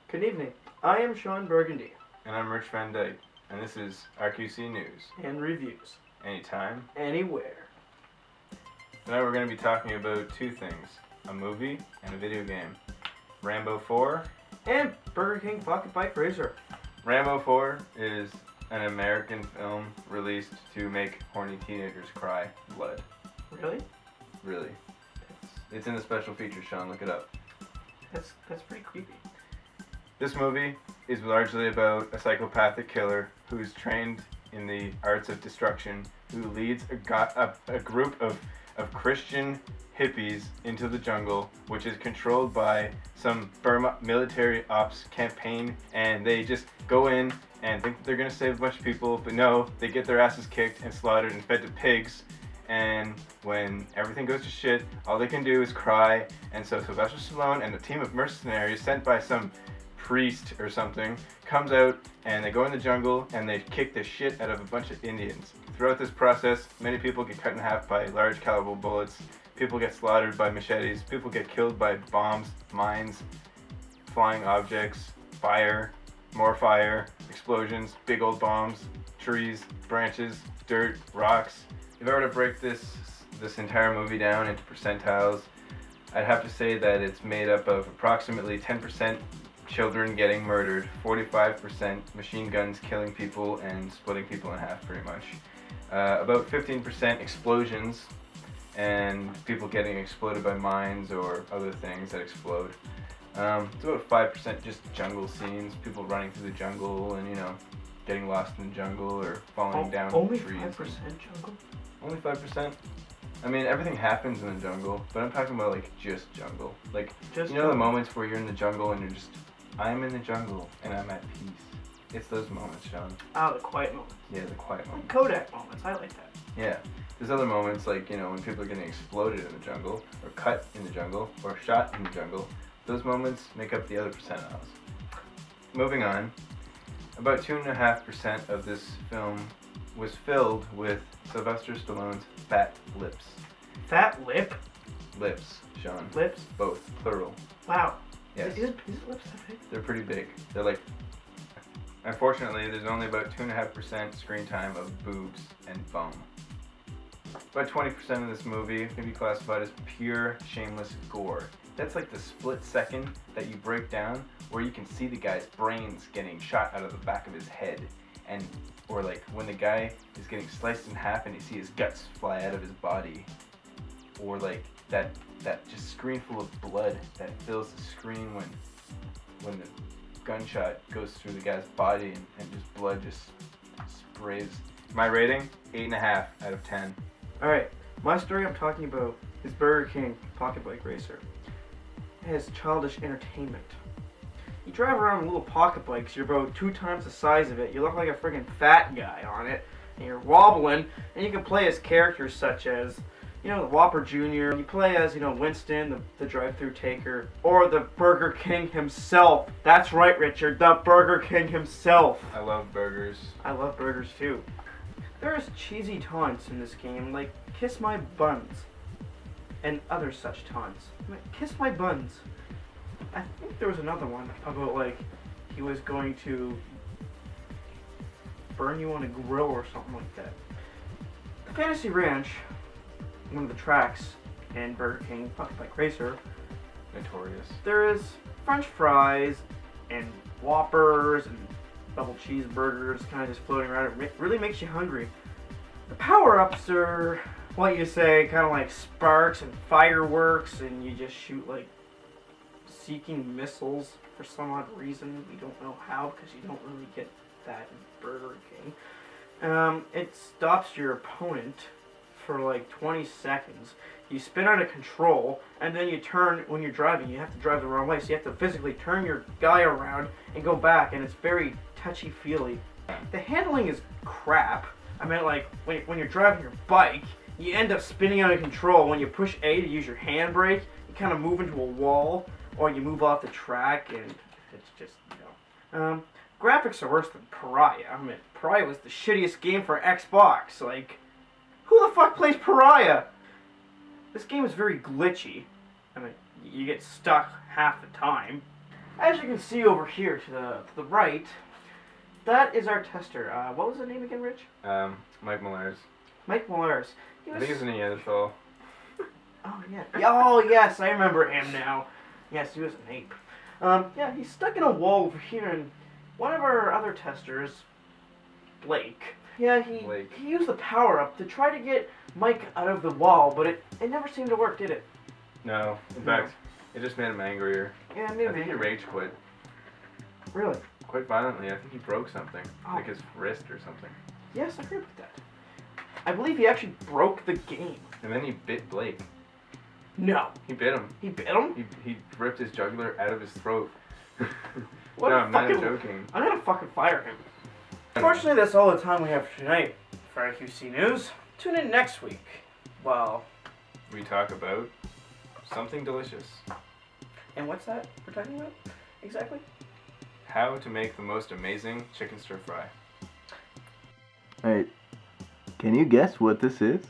Good evening. I am Shaun Burgundy. And I'm Rich Van Dyke, and this is RQC News. And reviews. Anytime. Anywhere. Tonight we're going to be talking about two things, a movie and a video game. Rambo 4. And Burger King Pocket Bike Racer. Rambo 4 is an American film released to make horny teenagers cry blood. Really? Really. It's in the special features, Shaun, look it up. That's pretty creepy. This movie is largely about a psychopathic killer who's trained in the arts of destruction, who leads a group of Christian hippies into the jungle, which is controlled by some Burma military ops campaign, and they just go in and think that they're going to save a bunch of people, but no, they get their asses kicked and slaughtered and fed to pigs. And when everything goes to shit, all they can do is cry. And so Sylvester Stallone and a team of mercenaries sent by some priest or something comes out, and they go in the jungle and they kick the shit out of a bunch of Indians. Throughout this process, many people get cut in half by large caliber bullets, people get slaughtered by machetes, people get killed by bombs, mines, flying objects, fire, more fire, explosions, big old bombs, trees, branches, dirt, rocks. If I were to break this entire movie down into percentiles, I'd have to say that it's made up of approximately 10% children getting murdered, 45% machine guns killing people and splitting people in half pretty much, about 15% explosions and people getting exploded by mines or other things that explode. It's about 5% just jungle scenes, people running through the jungle and, getting lost in the jungle or falling down only trees. Only 5% jungle? Only 5%? I mean, everything happens in the jungle, but I'm talking about, just jungle. Just the moments where you're in the jungle and you're just, I'm in the jungle and I'm at peace. It's those moments, Shaun. Oh, the quiet moments. Yeah, the quiet moments. Kodak moments, I like that. Yeah. There's other moments when people are getting exploded in the jungle, or cut in the jungle, or shot in the jungle. Those moments make up the other percentiles. Moving on, about 2.5% of this film was filled with Sylvester Stallone's fat lips. Fat lip? Lips, Shaun. Lips? Both, plural. Wow. Yes. Is his lips that big? They're pretty big. Unfortunately, there's only about 2.5% screen time of boobs and bum. About 20% of this movie can be classified as pure, shameless gore. That's like the split second that you break down where you can see the guy's brains getting shot out of the back of his head. Or when the guy is getting sliced in half and you see his guts fly out of his body. Or that just screen full of blood that fills the screen when the gunshot goes through the guy's body and just blood just sprays. My rating, 8.5 out of 10. Alright, my story I'm talking about is Burger King Pocket Bike Racer. It has childish entertainment. You drive around in little pocket bikes, you're about 2 times the size of it, you look like a friggin' fat guy on it, and you're wobbling, and you can play as characters such as, the Whopper Jr., you play as, Winston, the drive-thru taker, or the Burger King himself. That's right, Richard, the Burger King himself. I love burgers. I love burgers too. There's cheesy taunts in this game, like kiss my buns, and other such taunts. Kiss my buns. I think there was another one about he was going to burn you on a grill or something like that. The Fantasy Ranch, one of the tracks in Burger King Pocket Bike Racer, Notorious. there is French fries and Whoppers and double cheeseburgers kind of just floating around. It really makes you hungry. The power-ups are what you say, kind of like sparks and fireworks, and you just shoot seeking missiles for some odd reason. We don't know how, because you don't really get that in Burger King. It stops your opponent for 20 seconds. You spin out of control, and then you turn, when you're driving, you have to drive the wrong way, so you have to physically turn your guy around and go back, and it's very touchy-feely. The handling is crap. I mean, when you're driving your bike, you end up spinning out of control. When you push A to use your handbrake, you kind of move into a wall, or you move off the track, and it's just, graphics are worse than Pariah. I mean, Pariah was the shittiest game for Xbox. Who the fuck plays Pariah? This game is very glitchy. I mean, you get stuck half the time. As you can see over here to the right, that is our tester. What was the name again, Rich? Mike Millers. Mike Millers. I think he's in the NFL. Oh, yeah. Oh, yes, I remember him now. Yes, he was an ape. Yeah, he's stuck in a wall over here, and one of our other testers, Blake, he used the power-up to try to get Mike out of the wall, but it never seemed to work, did it? No. In fact, it just made him angrier. Yeah, it made him I think he angry. rage quit. Really? Quite violently. I think he broke something. Oh. Like his wrist or something. Yes, I heard about that. I believe he actually broke the game. And then he bit Blake. No. He bit him. He bit him? He ripped his jugular out of his throat. What no, a I'm not fucking- joking. I'm gonna fucking fire him. Unfortunately, that's all the time we have for tonight for RQC News. Tune in next week. Well, We talk about something delicious. and what's that we're talking about exactly? How to make the most amazing chicken stir fry. Alright, can you guess what this is?